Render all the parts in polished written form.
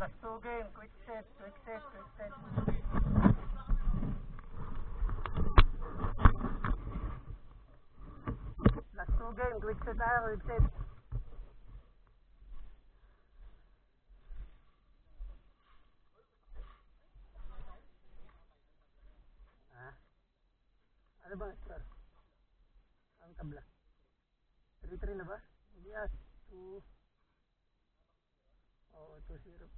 Last 2 game, quick set. Last 2 game, quick set tayo, quick set. Ano ba, sir? Ang tabla. 3-3 na ba? Yes, 2. Oo, 2-0. Oo.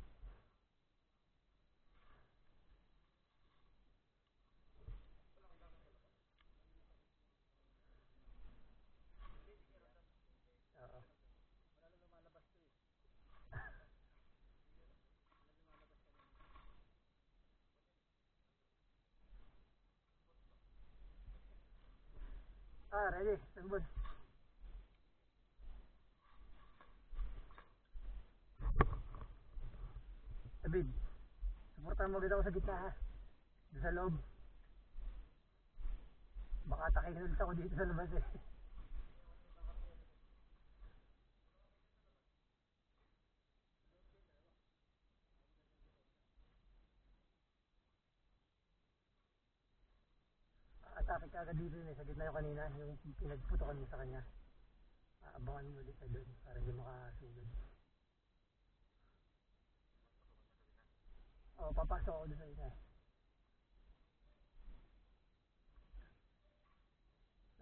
Ready. Sagbon. David, supportan mo agad ako sa gitna ha. Doon sa loob. Baka atakin ulit ako dito sa labas eh. Atake ka agad dito eh. Sa gitna yung kanina. Yung pinagputokan mo sa kanya. Abangan mo ulit na doon para hindi makasugod. Oo, papasok ako doon sa isa.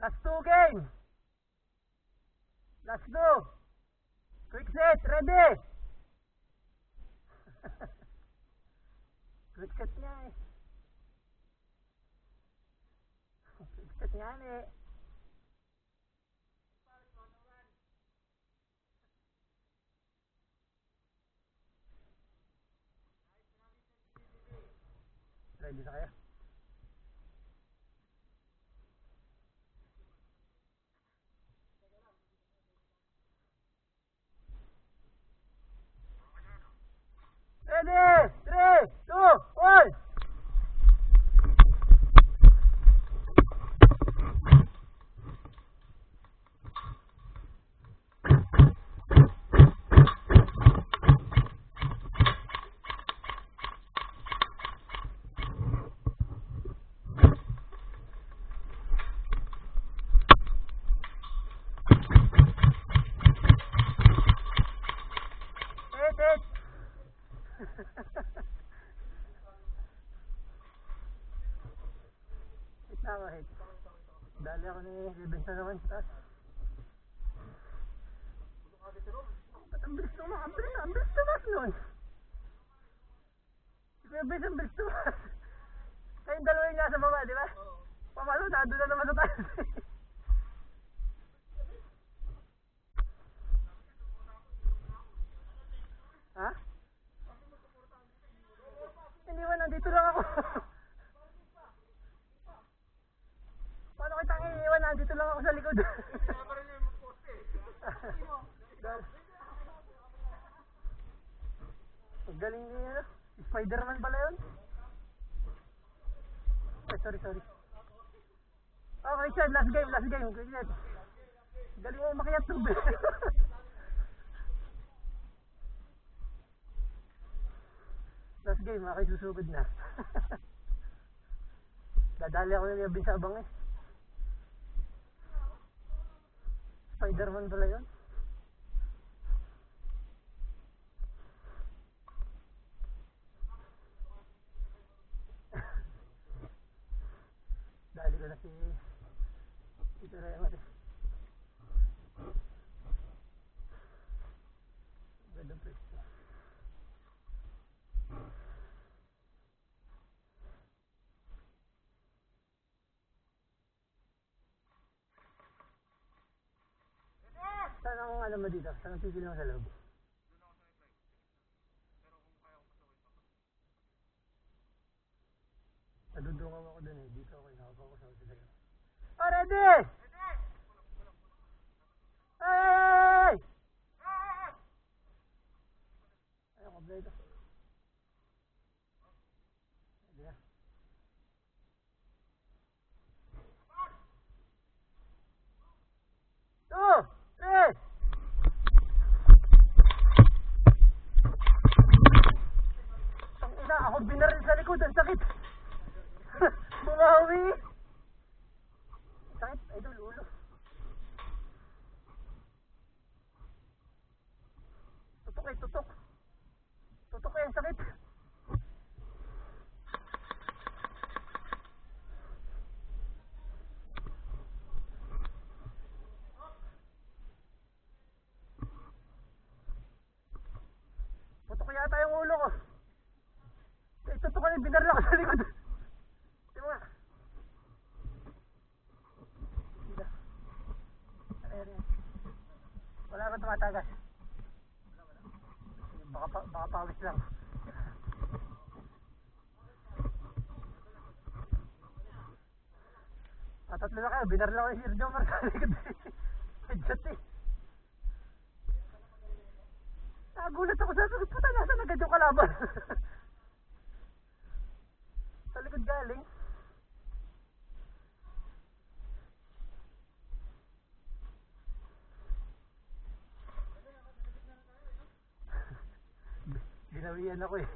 Last 2 game! Last 2! Quick set, ready! Quick set nga eh. Quick set nga eh. Ready na kayo? Ready! 3, 2, 1! Hit. Dali ako ni Revens na naman sa taas. Ba't ang bilis tumas? Ang bilis tumas nun. Si Revens ang bilis tumas. Kayong dalawa yung nasa baba, di ba? Pamalo, nandun na naman sa taas. Ha? Hindi ba, nandito lang ako. Paano kitang iniiwan? Nandito lang ako sa likod. Galing niya. Spider-Man pala yun. Sorry. Okay, Chad, last game. Galing mo umakyat tubig. Last game, susugod na. Dadali ako ng Yabin sa abang eh. Spider-Man pala yun. Dali ko na si Tito Remat eh. Gandang pwesto. Saan ang alam mo dito? Saan ang pipili mo sa loob? Nadudungaw ako dun eh. Dito ako inakabaw ko sa ulit sa'yo. Oh, ready! Hey! Ayaw ko blade. Ready na. Two! Three! likod, ang sakit. Bumawi. Sakit, idol, ulo. Tutok eh, tutok. Tutok eh, ang sakit. Tutok yata yung ulo ko. Eh, tutok ka rin, binarla ko sa likod. Di mo nga. Wala ka tumatagas. Baka pawis lang. Tatlo na kayo, binarla ko yung Sir Jomar sa likod. Headshot eh. Nagulat ako, sabi ko, puta, nasa agad yung kalaban. Sa likod galing. Ginawian ako eh.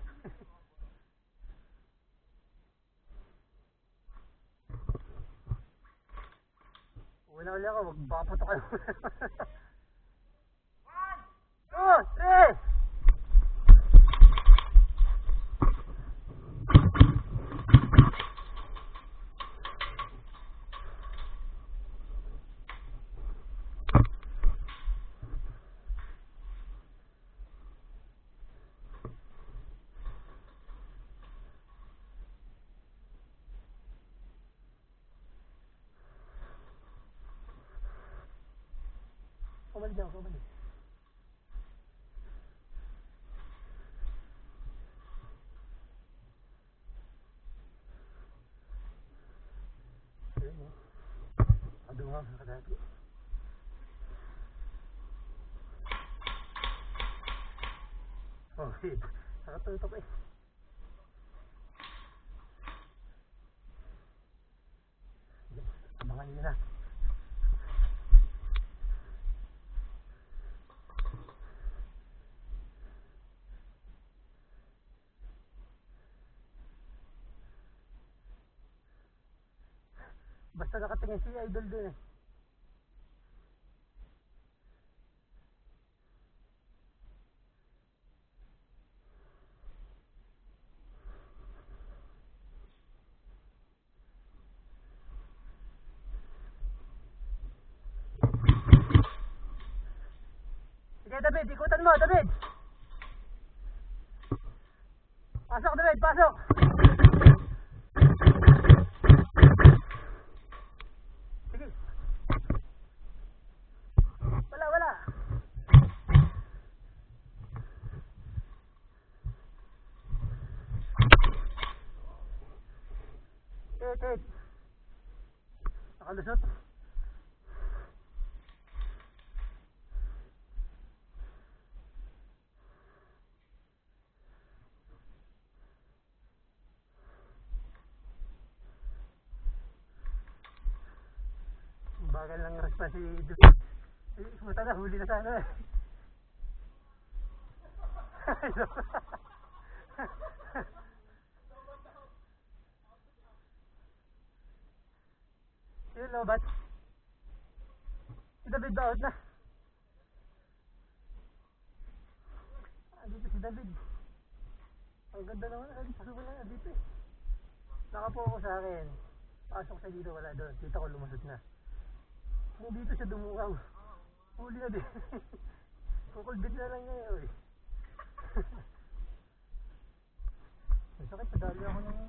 Uli ako, magbaputo ka. 1, 2, 3! Kumali dyan, kumali. Ayun mo. Adungan, nakadati. Oh, shit. Nakatutok eh. Abangan nyo na. Basta nakatingin si Idol dun eh. Sige David, ikutan mo David. Pasok David, pasok. Sige. Wala. Tit. Nakalusot. Bagal lang respa si David. Puta na, huli na sana eh. Yun lobat. Si David ba out na? Dito si David. Ang ganda naman. Pasok wala na dito eh. Nakapo ko sa akin. Pasok sa dito, wala doon. Dito ko lumusot na. Kung dito siya dumukaw. Huli na din. Kukulbit na lang niya eh. Sakit, padali ako ng